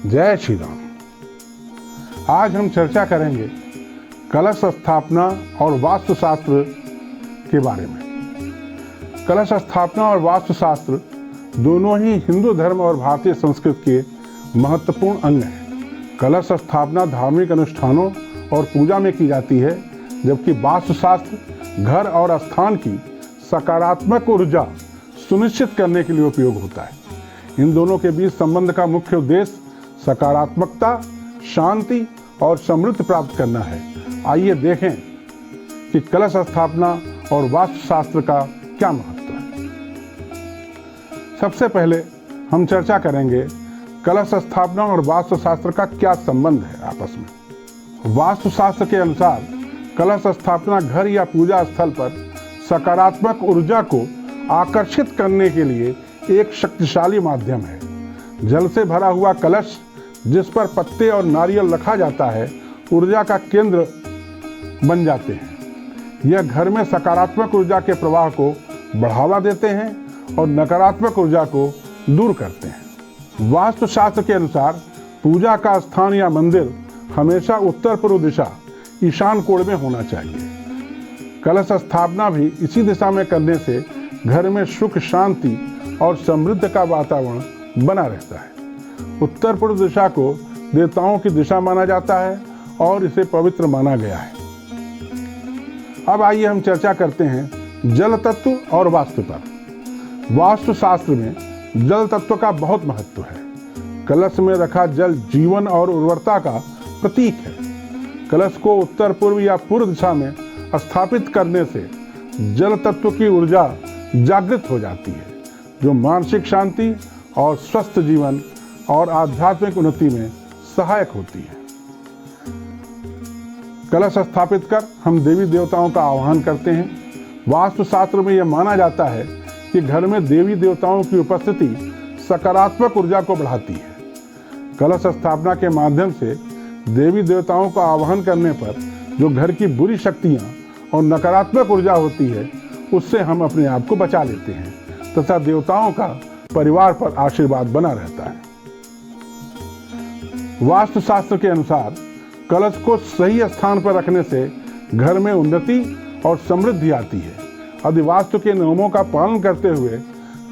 जय श्री राम। आज हम चर्चा करेंगे कलश स्थापना और वास्तुशास्त्र के बारे में। कलश स्थापना और वास्तुशास्त्र दोनों ही हिंदू धर्म और भारतीय संस्कृति के महत्वपूर्ण अंग हैं। कलश स्थापना धार्मिक अनुष्ठानों और पूजा में की जाती है, जबकि वास्तुशास्त्र घर और स्थान की सकारात्मक ऊर्जा सुनिश्चित करने के लिए उपयोग होता है। इन दोनों के बीच संबंध का मुख्य उद्देश्य सकारात्मकता, शांति और समृद्धि प्राप्त करना है। आइए देखें कि कलश स्थापना और वास्तुशास्त्र का क्या महत्व है। सबसे पहले हम चर्चा करेंगे कलश स्थापना और वास्तुशास्त्र का क्या संबंध है आपस में। वास्तुशास्त्र के अनुसार कलश स्थापना घर या पूजा स्थल पर सकारात्मक ऊर्जा को आकर्षित करने के लिए एक शक्तिशाली माध्यम है। जल से भरा हुआ कलश जिस पर पत्ते और नारियल रखा जाता है, ऊर्जा का केंद्र बन जाते हैं। यह घर में सकारात्मक ऊर्जा के प्रवाह को बढ़ावा देते हैं और नकारात्मक ऊर्जा को दूर करते हैं। वास्तुशास्त्र के अनुसार पूजा का स्थान या मंदिर हमेशा उत्तर पूर्व दिशा ईशान कोण में होना चाहिए। कलश स्थापना भी इसी दिशा में करने से घर में सुख, शांति और समृद्धि का वातावरण बना रहता है। उत्तर पूर्व दिशा को देवताओं की दिशा माना जाता है और इसे पवित्र माना गया है। अब आइए हम चर्चा करते हैं जल तत्व और वास्तु पर। वास्तुशास्त्र में जल तत्व का बहुत महत्व है। कलश में रखा जल जीवन और उर्वरता का प्रतीक है। कलश को उत्तर पूर्व या पूर्व दिशा में स्थापित करने से जल तत्व की ऊर्जा जागृत हो जाती है, जो मानसिक शांति और स्वस्थ जीवन और आध्यात्मिक उन्नति में सहायक होती है। कलश स्थापित कर हम देवी देवताओं का आह्वान करते हैं। वास्तुशास्त्र में यह माना जाता है कि घर में देवी देवताओं की उपस्थिति सकारात्मक ऊर्जा को बढ़ाती है। कलश स्थापना के माध्यम से देवी देवताओं का आह्वान करने पर जो घर की बुरी शक्तियाँ और नकारात्मक ऊर्जा होती है, उससे हम अपने आप को बचा लेते हैं तथा देवताओं का परिवार पर आशीर्वाद बना रहता है। वास्तुशास्त्र के अनुसार कलश को सही स्थान पर रखने से घर में उन्नति और समृद्धि आती है। यदि वास्तु के नियमों का पालन करते हुए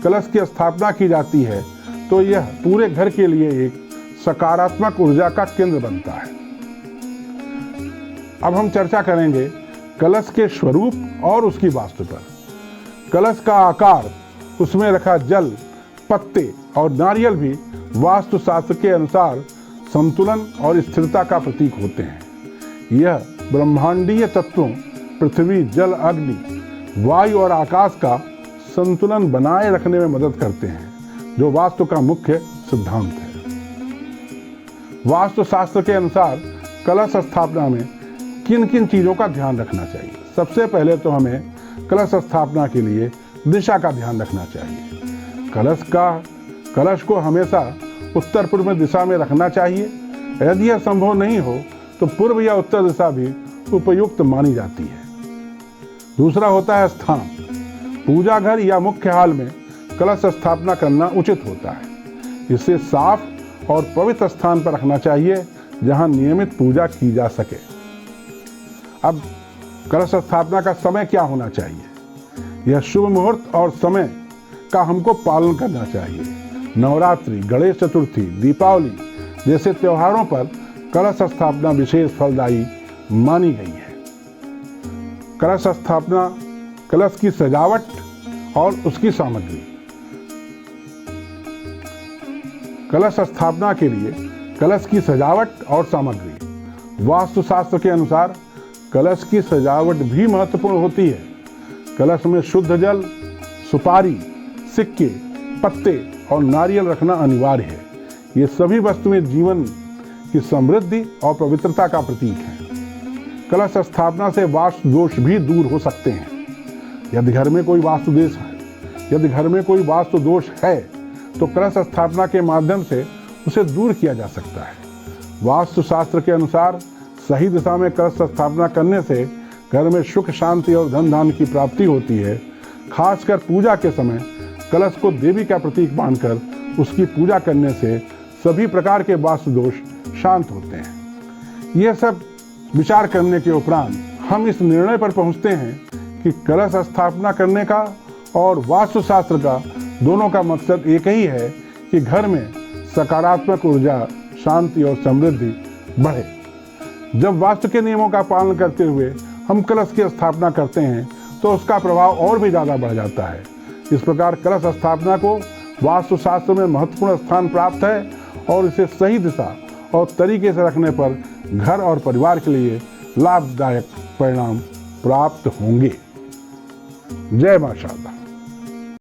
कलश की स्थापना की जाती है तो यह पूरे घर के लिए एक सकारात्मक ऊर्जा का केंद्र बनता है। अब हम चर्चा करेंगे कलश के स्वरूप और उसकी वास्तु पर। कलश का आकार, उसमें रखा जल, पत्ते और नारियल भी वास्तुशास्त्र के अनुसार संतुलन और स्थिरता का प्रतीक होते हैं। यह ब्रह्मांडीय तत्वों पृथ्वी, जल, अग्नि, वायु और आकाश का संतुलन बनाए रखने में मदद करते हैं, जो वास्तु का मुख्य सिद्धांत है। वास्तुशास्त्र के अनुसार कलश स्थापना में किन किन चीज़ों का ध्यान रखना चाहिए। सबसे पहले तो हमें कलश स्थापना के लिए दिशा का ध्यान रखना चाहिए। कलश को हमेशा उत्तर पूर्व दिशा में रखना चाहिए। यदि यह संभव नहीं हो तो पूर्व या उत्तर दिशा भी उपयुक्त मानी जाती है। दूसरा होता है स्थान। पूजा घर या मुख्य हाल में कलश स्थापना करना उचित होता है। इसे साफ और पवित्र स्थान पर रखना चाहिए जहां नियमित पूजा की जा सके। अब कलश स्थापना का समय क्या होना चाहिए। यह शुभ मुहूर्त और समय का हमको पालन करना चाहिए। नवरात्रि, गणेश चतुर्थी, दीपावली जैसे त्योहारों पर कलश स्थापना विशेष फलदायी मानी गई है। कलश स्थापना, कलश की सजावट और उसकी सामग्री। कलश स्थापना के लिए कलश की सजावट और सामग्री। वास्तुशास्त्र के अनुसार कलश की सजावट भी महत्वपूर्ण होती है। कलश में शुद्ध जल, सुपारी, सिक्के, पत्ते और नारियल रखना अनिवार्य है। ये सभी वस्तुएं जीवन की समृद्धि और पवित्रता का प्रतीक हैं। कलश स्थापना से वास्तु दोष भी दूर हो सकते हैं। यदि घर में कोई वास्तु दोष है तो कलश स्थापना के माध्यम से उसे दूर किया जा सकता है। वास्तुशास्त्र के अनुसार सही दिशा में कलश स्थापना करने से घर में सुख, शांति और धन धान्य की प्राप्ति होती है। खासकर पूजा के समय कलश को देवी का प्रतीक मानकर उसकी पूजा करने से सभी प्रकार के वास्तु दोष शांत होते हैं। यह सब विचार करने के उपरांत हम इस निर्णय पर पहुंचते हैं कि कलश स्थापना करने का और वास्तुशास्त्र का दोनों का मकसद एक ही है कि घर में सकारात्मक ऊर्जा, शांति और समृद्धि बढ़े। जब वास्तु के नियमों का पालन करते हुए हम कलश की स्थापना करते हैं तो उसका प्रभाव और भी ज़्यादा बढ़ जाता है। इस प्रकार कलश स्थापना को वास्तुशास्त्र में महत्वपूर्ण स्थान प्राप्त है और इसे सही दिशा और तरीके से रखने पर घर और परिवार के लिए लाभदायक परिणाम प्राप्त होंगे। जय मां शारदा।